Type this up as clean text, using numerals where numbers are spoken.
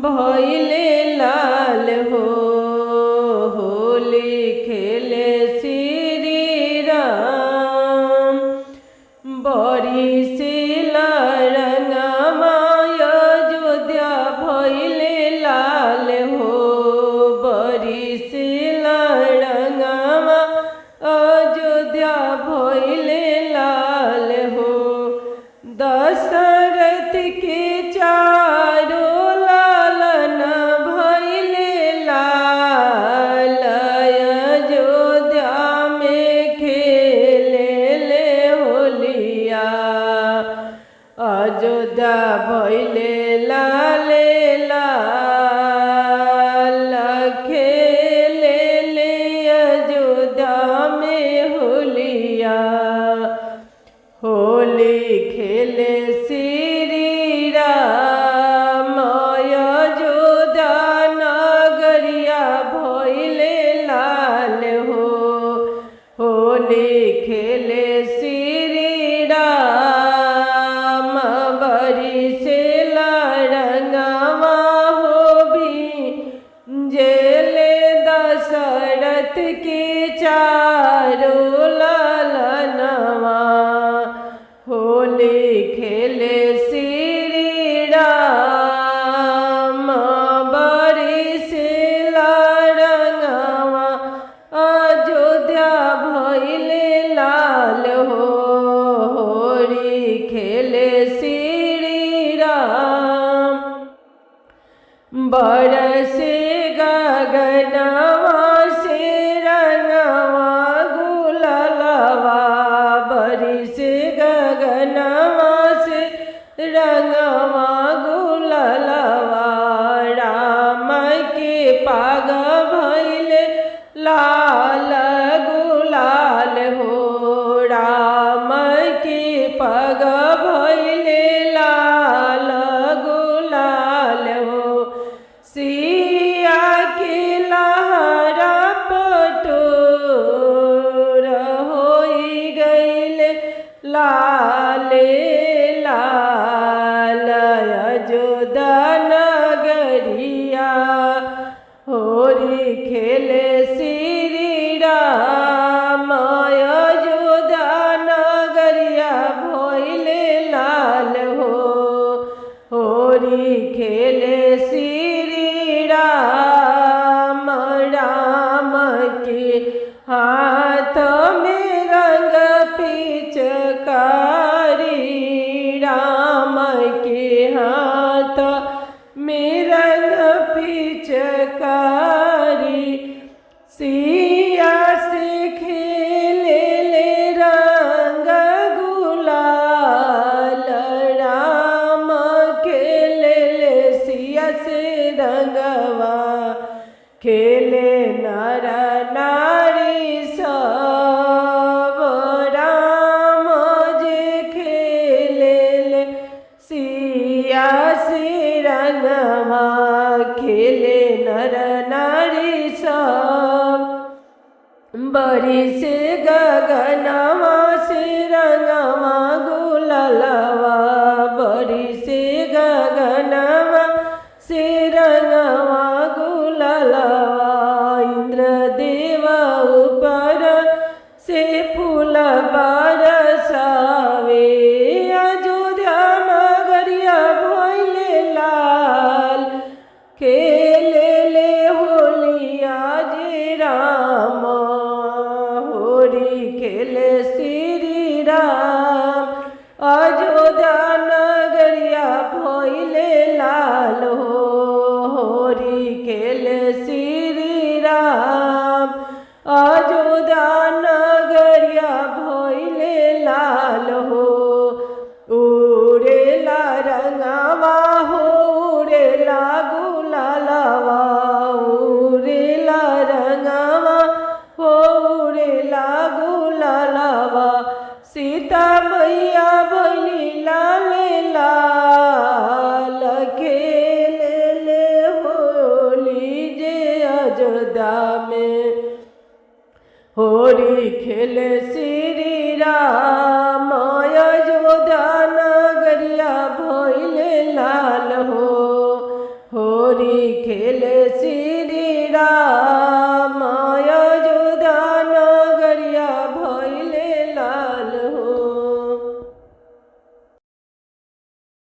भइले लाल हो। होली खेले श्री राम बरिसिला रंगमा अयोध्या भइले लाल हो। बरिसिला रंगमा अयोध्या भइले लाल हो। दशरथ के चारों लालन भइले लाल। अयोध्या में खेले ले होलिया। अयोध्या भइले लाल लाल खेले ले अयोध्या में होलिया। होली खेले श्री राम अयोध्या नगरिया भइले लाल हो। होली खेले श्री राम बरिसिला रंगवा हो भी जेले दशरथ के चारों लालनवा। होली खेले श्री राम बरिसिला रंगवा अयोध्या भइले लाल हो। होली खेले श्री राम बरसे गगनवा से रंगवा गुलालवा। बरिसे गगनवा से रंगवा गुलालवा। राम के पाग भइले लाल गुलाल हो। राम के पग भइले लाल गुलाल हो। सिया के लहरा पटोर होई गइले लाले लाल। अयोध्या नगरिया होली खेले श्री राम अयोध्या नगरिया भइले लाल हो। होली खेले श्री राम राम के हाथ में रंग पिचकारी। राम के हाथ में रंग पिचकारी। सिया से खेले ले रंग गुलाल। राम खेले ले सिया से रंगवा। खेले नर नारी सब राम जे खेले ले सिया से रंगवा। खेले नर नारी सब बरिसे गगनवा से रंगवा गुलालवा। बरिसे गगनवा से रंगवा गुलालवा। इंद्रदेव ऊपर से फूल बरसावे। अयोध्या नगरिया भइले लाल खेले ले होलिया जे राम। होली खेले श्री राम अयोध्या नगरिया भइले लाल हो। होली खेले श्री राम अयोध्या नगरिया भइले लाल हो। उड़ेला रंगवा हो उड़ेला गुलालवा। उड़ेला रंगवा हो उड़ेला गुलालवा। सीता मैया भइली लाल लाल खेले ले होली जे अयोध्या में। होली खेले श्री राम अयोध्या नगरिया भइले लाल हो। होली गेल श्री